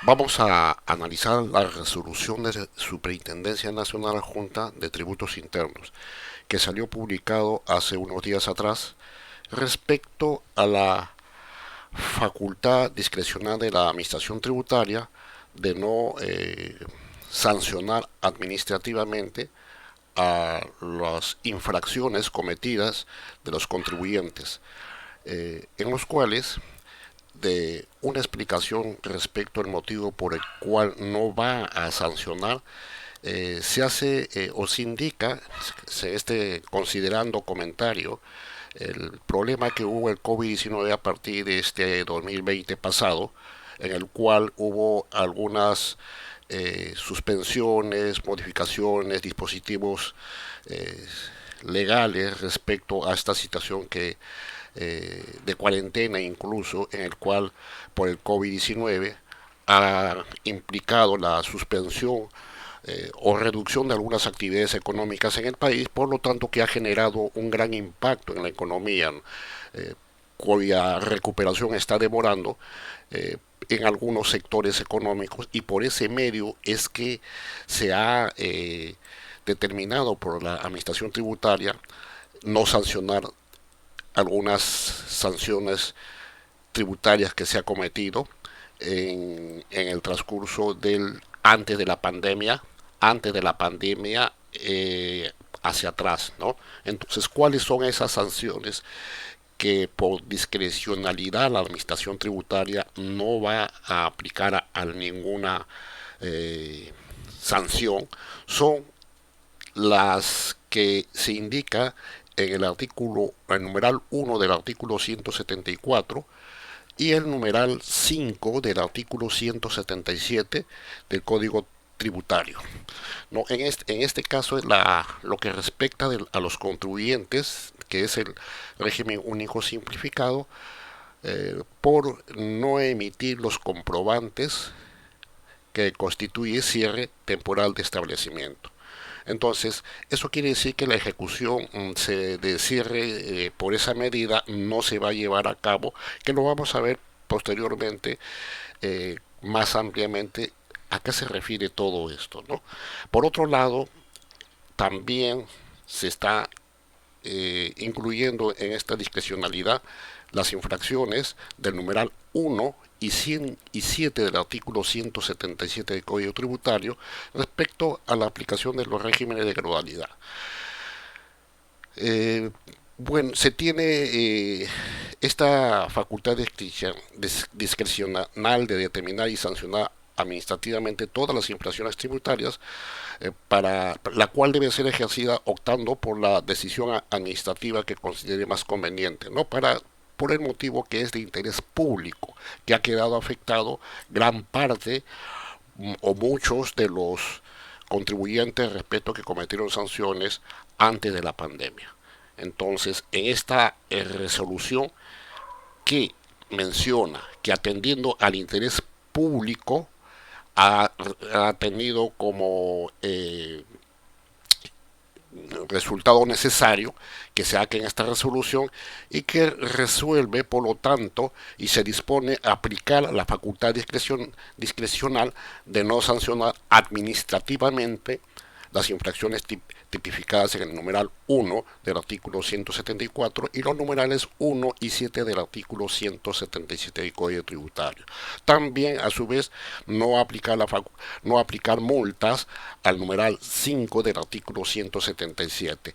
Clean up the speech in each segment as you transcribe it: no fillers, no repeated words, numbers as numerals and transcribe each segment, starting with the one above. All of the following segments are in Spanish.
Vamos a analizar la resolución de Superintendencia Nacional Adjunta de Tributos Internos, que salió publicado hace unos días atrás respecto a la facultad discrecional de la Administración Tributaria de no sancionar administrativamente a las infracciones cometidas de los contribuyentes, en los cuales de una explicación respecto al motivo por el cual no va a sancionar, se hace o se indica, considerando comentario, el problema que hubo el COVID-19 a partir de este 2020 pasado, en el cual hubo algunas suspensiones, modificaciones, dispositivos eh, legales respecto a esta situación de cuarentena incluso, en el cual por el COVID-19 ha implicado la suspensión o reducción de algunas actividades económicas en el país, por lo tanto que ha generado un gran impacto en la economía, eh, cuya recuperación está demorando en algunos sectores económicos, y por ese medio es que se ha determinado por la Administración Tributaria no sancionar algunas sanciones tributarias que se ha cometido en el transcurso del antes de la pandemia hacia atrás, ¿no? Entonces, ¿cuáles son esas sanciones que por discrecionalidad la administración tributaria no va a aplicar a ninguna eh, sanción? Son las que se indica en el numeral 1 del artículo 174 y el numeral 5 del artículo 177 del Código Tributario. No, en este caso, lo que respecta a los contribuyentes, que es el régimen único simplificado, por no emitir los comprobantes que constituye cierre temporal de establecimiento. Entonces, eso quiere decir que la ejecución de cierre por esa medida no se va a llevar a cabo, que lo vamos a ver posteriormente más ampliamente a qué se refiere todo esto, ¿no? Por otro lado, también se está incluyendo en esta discrecionalidad las infracciones del numeral 1 y 107 del artículo 177 del Código Tributario respecto a la aplicación de los regímenes de gradualidad. Eh, bueno, se tiene esta facultad discrecional de determinar y sancionar administrativamente todas las infracciones tributarias, para la cual debe ser ejercida optando por la decisión administrativa que considere más conveniente, ¿no? Por el motivo que es de interés público, que ha quedado afectado gran parte o muchos de los contribuyentes respecto que cometieron sanciones antes de la pandemia. Entonces, en esta resolución que menciona que atendiendo al interés público ha, ha tenido como resultado necesario que se haga en esta resolución, y que resuelve, por lo tanto, y se dispone a aplicar la facultad discrecional de no sancionar administrativamente las infracciones tipificadas en el numeral 1 del artículo 174 y los numerales 1 y 7 del artículo 177 del Código Tributario. También, a su vez, no aplicar multas al numeral 5 del artículo 177.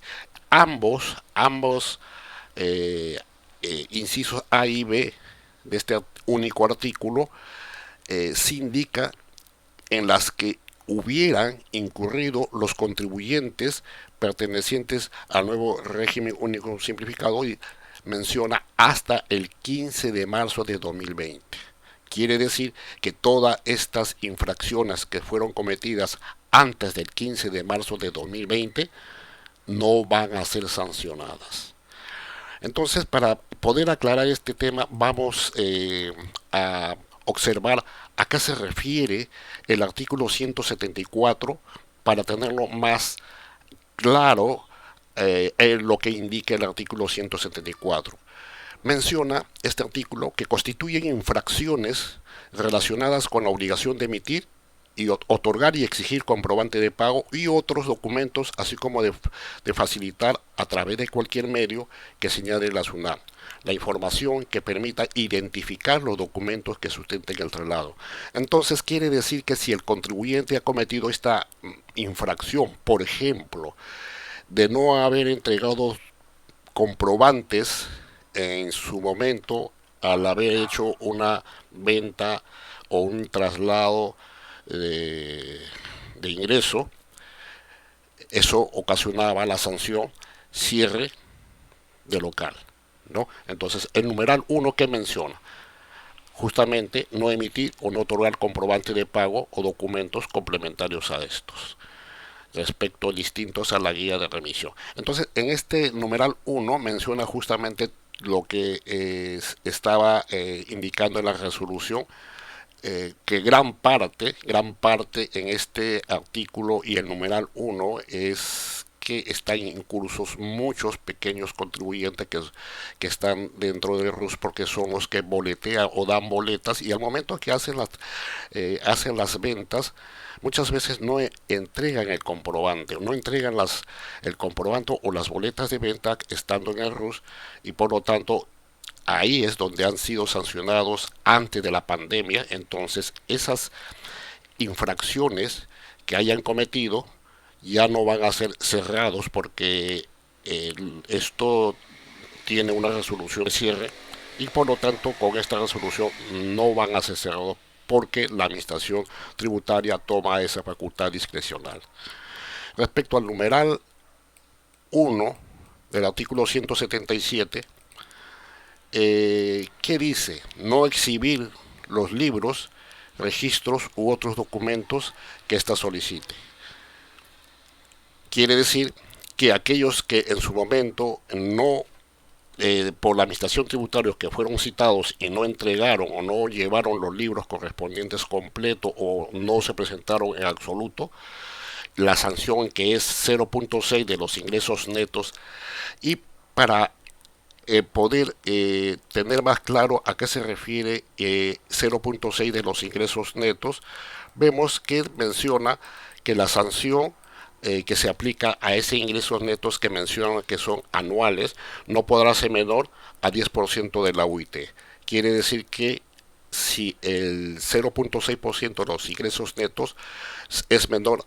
Ambos incisos A y B de este único artículo se indica en las que hubieran incurrido los contribuyentes pertenecientes al nuevo régimen único simplificado, y menciona hasta el 15 de marzo de 2020. Quiere decir que todas estas infracciones que fueron cometidas antes del 15 de marzo de 2020 no van a ser sancionadas. Entonces, para poder aclarar este tema, vamos a observar a qué se refiere el artículo 174 para tenerlo más claro en lo que indica el artículo 174. Menciona este artículo que constituyen infracciones relacionadas con la obligación de emitir y otorgar y exigir comprobante de pago y otros documentos, así como de facilitar a través de cualquier medio que señale la SUNAT la información que permita identificar los documentos que sustenten el traslado. Entonces quiere decir que si el contribuyente ha cometido esta infracción, por ejemplo, de no haber entregado comprobantes en su momento al haber hecho una venta o un traslado de ingreso, eso ocasionaba la sanción cierre de local, ¿no? Entonces, el numeral 1 que menciona, justamente no emitir o no otorgar comprobante de pago o documentos complementarios a estos, respecto distintos a la guía de remisión. Entonces, en este numeral 1 menciona justamente lo que estaba indicando en la resolución, que gran parte en este artículo y el numeral 1 es que están incursos muchos pequeños contribuyentes que están dentro del RUS porque son los que boletean o dan boletas y al momento que hacen las ventas muchas veces no entregan el comprobante, no entregan el comprobante o las boletas de venta estando en el RUS y por lo tanto ahí es donde han sido sancionados antes de la pandemia. Entonces esas infracciones que hayan cometido ya no van a ser cerrados porque esto tiene una resolución de cierre y por lo tanto con esta resolución no van a ser cerrados porque la administración tributaria toma esa facultad discrecional. Respecto al numeral 1 del artículo 177, ¿qué dice? No exhibir los libros, registros u otros documentos que ésta solicite. Quiere decir que aquellos que en su momento no, por la administración tributaria que fueron citados y no entregaron o no llevaron los libros correspondientes completos o no se presentaron en absoluto, la sanción que es 0.6 de los ingresos netos y para poder tener más claro a qué se refiere 0.6 de los ingresos netos, vemos que menciona que la sanción que se aplica a ese ingresos netos que mencionan que son anuales no podrá ser menor a 10% de la UIT. Quiere decir que si el 0.6% de los ingresos netos es menor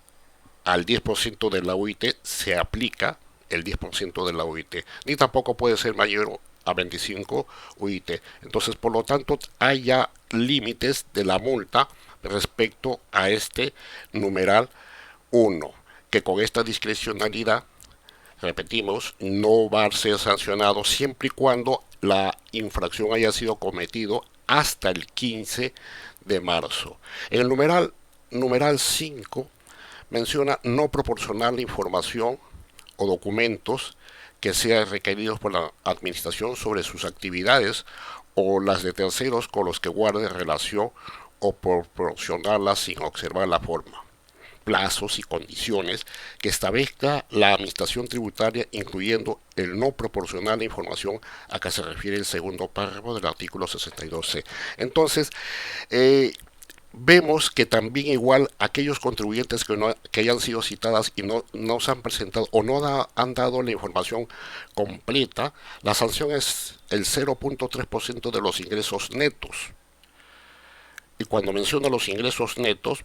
al 10% de la UIT, se aplica el 10% de la UIT, ni tampoco puede ser mayor a 25 UIT. Entonces, por lo tanto, hay ya límites de la multa respecto a este numeral 1, que con esta discrecionalidad, repetimos, no va a ser sancionado siempre y cuando la infracción haya sido cometido hasta el 15 de marzo. En el numeral 5 menciona no proporcionar la información o documentos que sean requeridos por la administración sobre sus actividades o las de terceros con los que guarde relación o proporcionarlas sin observar la forma, plazos y condiciones que establezca la administración tributaria, incluyendo el no proporcionar la información a que se refiere el segundo párrafo del artículo 62C. Entonces, vemos que también igual aquellos contribuyentes que hayan sido citadas y no se han presentado o no han dado la información completa, la sanción es el 0.3% de los ingresos netos. Y cuando menciona los ingresos netos,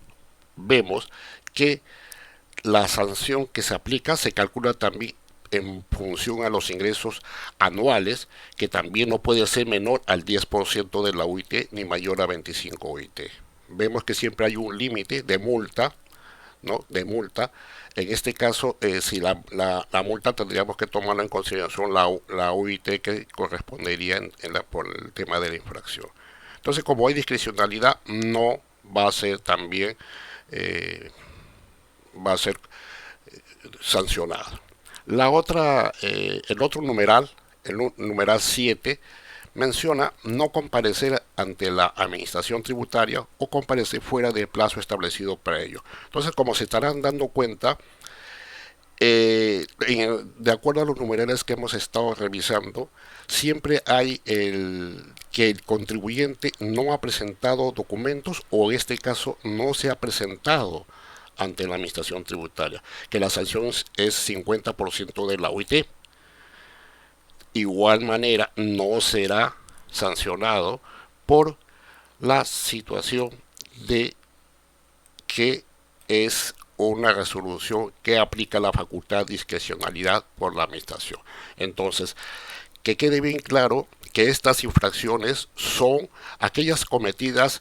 vemos que la sanción que se aplica se calcula también en función a los ingresos anuales, que también no puede ser menor al 10% de la UIT ni mayor a 25 UIT. Vemos que siempre hay un límite de multa, ¿no? De multa. En este caso, si la multa tendríamos que tomarla en consideración la UIT que correspondería por el tema de la infracción. Entonces, como hay discrecionalidad, no va a ser también va a ser sancionado. El otro numeral, el numeral 7, menciona no comparecer ante la administración tributaria o comparecer fuera del plazo establecido para ello. Entonces, como se estarán dando cuenta, De acuerdo a los numerales que hemos estado revisando, siempre hay que el contribuyente no ha presentado documentos o en este caso no se ha presentado ante la administración tributaria, que la sanción es 50% de la OIT. Igual manera no será sancionado por la situación de que es una resolución que aplica la facultad de discrecionalidad por la administración. Entonces, que quede bien claro que estas infracciones son aquellas cometidas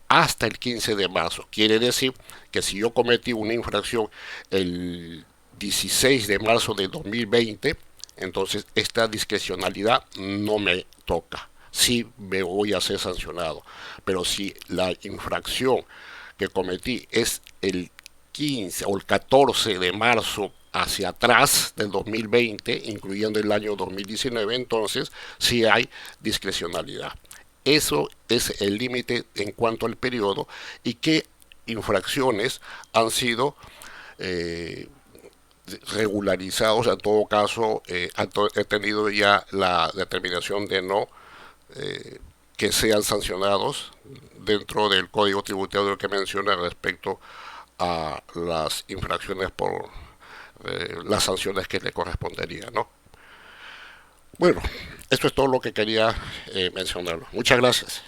hasta el 15 de marzo. Quiere decir que si yo cometí una infracción el 16 de marzo de 2020, entonces esta discrecionalidad no me toca. Sí me voy a ser sancionado. Pero si la infracción que cometí es el 15 o el 14 de marzo hacia atrás del 2020, incluyendo el año 2019, entonces sí hay discrecionalidad. Eso es el límite en cuanto al periodo y qué infracciones han sido eh, regularizados. En todo caso, he tenido ya la determinación de no eh, que sean sancionados dentro del Código Tributario que menciona respecto a las infracciones por las sanciones que le corresponderían, ¿no? Bueno, esto es todo lo que quería mencionar. Muchas gracias.